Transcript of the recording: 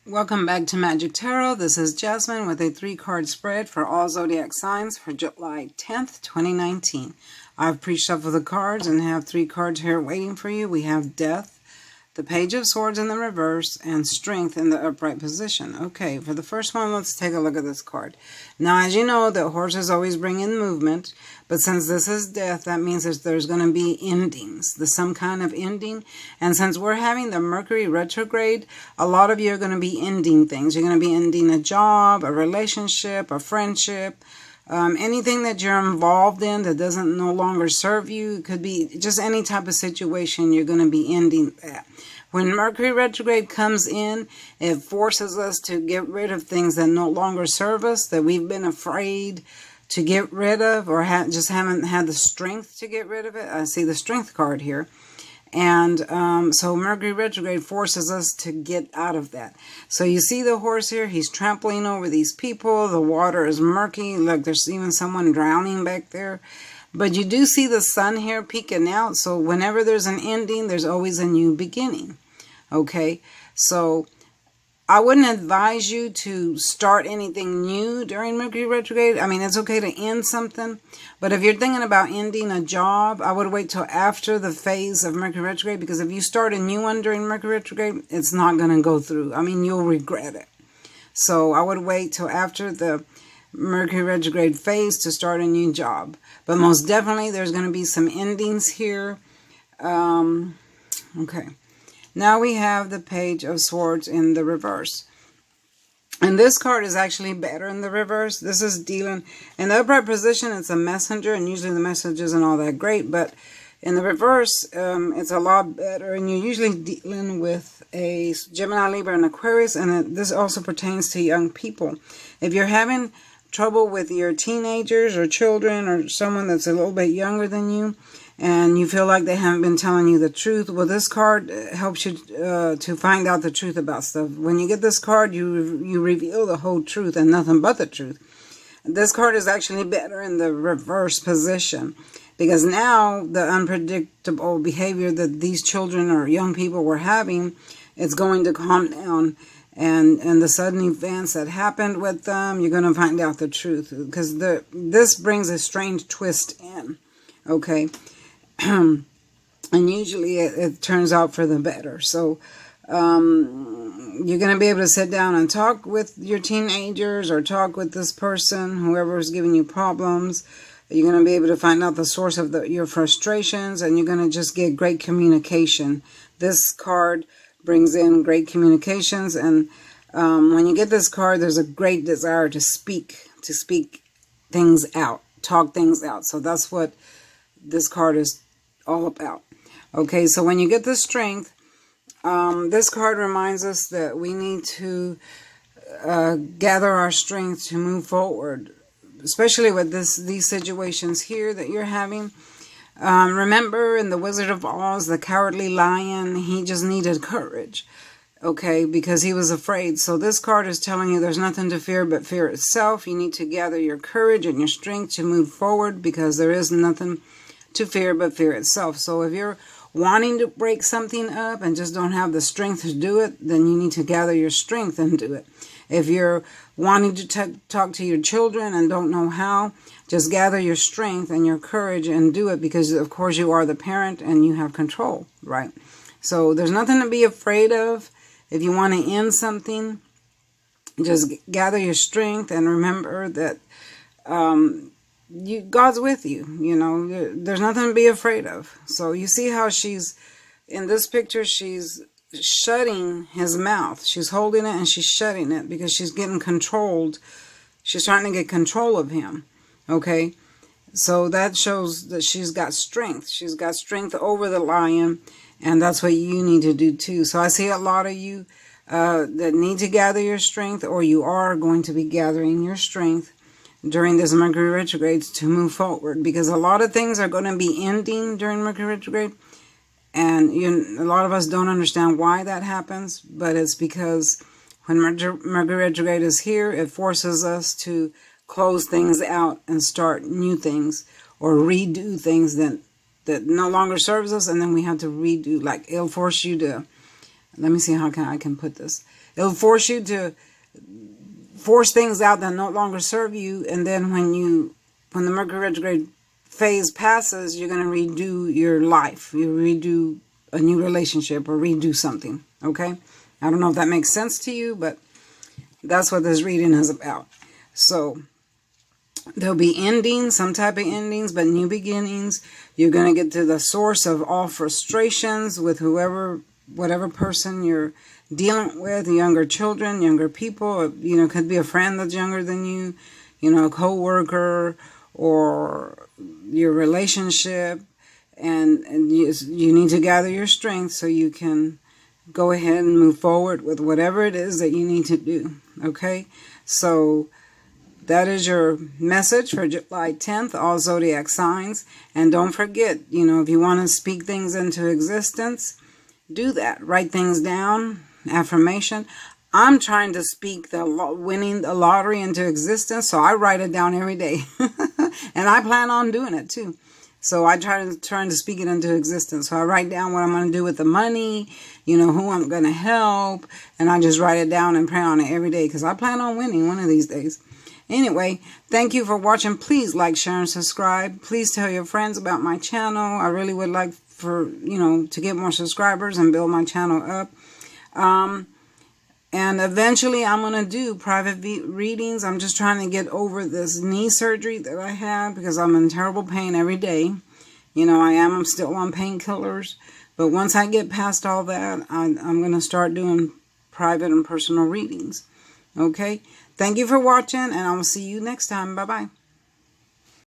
Welcome back to Magic Tarot. This is Jasmine with a 3-card spread for all zodiac signs for July 10th, 2019. I've pre-shuffled the cards and have 3 cards here waiting for you. We have Death, the Page of Swords in the reverse, and Strength in the upright position. Okay, for the first one, let's take a look at this card. Now, as you know, the horses always bring in movement, but since this is Death, that means that there's going to be endings. There's some kind of ending, and since we're having the Mercury retrograde, a lot of you are going to be ending things. You're going to be ending a job, a relationship, a friendship, anything that you're involved in that doesn't no longer serve you. It could be just any type of situation you're going to be ending that. When Mercury retrograde comes in, it forces us to get rid of things that no longer serve us, that we've been afraid to get rid of, or just haven't had the strength to get rid of it. I see the Strength card here. And so Mercury retrograde forces us to get out of that. So you see the horse here, he's trampling over these people. The water is murky. Look, there's even someone drowning back there. But you do see the sun here peeking out. So whenever there's an ending, there's always a new beginning. Okay, so I wouldn't advise you to start anything new during Mercury retrograde. I mean, it's okay to end something, but if you're thinking about ending a job, I would wait till after the phase of Mercury retrograde, because if you start a new one during Mercury retrograde, it's not going to go through. I mean, you'll regret it. So I would wait till after the Mercury retrograde phase to start a new job. But most definitely, there's going to be some endings here. Okay. Now we have the Page of Swords in the reverse. And this card is actually better in the reverse. This is dealing, in the upright position, it's a messenger, and usually the message isn't all that great, but in the reverse, it's a lot better, and you're usually dealing with a Gemini, Libra, and Aquarius, and this also pertains to young people. If you're having trouble with your teenagers or children or someone that's a little bit younger than you, and you feel like they haven't been telling you the truth, well, this card helps you to find out the truth about stuff. When you get this card, you reveal the whole truth and nothing but the truth. This card is actually better in the reverse position, because now the unpredictable behavior that these children or young people were having, it's going to calm down. And the sudden events that happened with them, you're going to find out the truth, because this brings a strange twist in. Okay. And usually it turns out for the better. So you're going to be able to sit down and talk with your teenagers, or talk with this person, whoever is giving you problems. You're going to be able to find out the source of your frustrations, and you're going to just get great communication. This card brings in great communications, and when you get this card, there's a great desire to speak things out, talk things out. So that's what this card is all about. Okay, so when you get the Strength, this card reminds us that we need to gather our strength to move forward, especially with these situations here that you're having. Remember in the Wizard of Oz, the Cowardly Lion, he just needed courage, okay, because he was afraid. So this card is telling you there's nothing to fear but fear itself. You need to gather your courage and your strength to move forward, because there is nothing to fear but fear itself. So if you're wanting to break something up and just don't have the strength to do it, then you need to gather your strength and do it. If you're wanting to talk to your children and don't know how, just gather your strength and your courage and do it, because of course you are the parent and you have control, right? So there's nothing to be afraid of. If you want to end something, just gather your strength and remember that God's with you. You know, there's nothing to be afraid of. So you see how she's, in this picture, she's shutting his mouth. She's holding it and she's shutting it, because she's getting controlled. She's trying to get control of him. Okay, so that shows that she's got strength. She's got strength over the lion, and that's what you need to do too. So I see a lot of you that need to gather your strength, or you are going to be gathering your strength during this Mercury retrograde to move forward, because a lot of things are going to be ending during Mercury retrograde, and a lot of us don't understand why that happens, but it's because when Mercury retrograde is here, it forces us to close things out and start new things, or redo things that no longer serves us, and then we have to redo. Like, it'll force you to let me see how I can put this. It'll force you to force things out that no longer serve you, and then when the Mercury retrograde phase passes, you're going to redo your life. You redo a new relationship or redo something, okay? I don't know if that makes sense to you, but that's what this reading is about. So there'll be endings, some type of endings, but new beginnings. You're going to get to the source of all frustrations with whatever person you're dealing with, younger children, younger people. You know, could be a friend that's younger than you, you know, a co-worker, or your relationship. And you need to gather your strength so you can go ahead and move forward with whatever it is that you need to do. Okay? So that is your message for July 10th, all zodiac signs. And don't forget, you know, if you want to speak things into existence, do that. Write things down, affirmation. I'm trying to speak winning the lottery into existence, so I write it down every day. And I plan on doing it too. So I trying to speak it into existence. So I write down what I'm going to do with the money, you know, who I'm going to help, and I just write it down and pray on it every day because I plan on winning one of these days. Anyway, thank you for watching. Please like, share, and subscribe. Please tell your friends about my channel. I really would like to get more subscribers and build my channel up. And eventually I'm going to do private readings. I'm just trying to get over this knee surgery that I have because I'm in terrible pain every day. You know, I'm still on painkillers. But once I get past all that, I'm going to start doing private and personal readings. Okay? Thank you for watching, and I will see you next time. Bye-bye.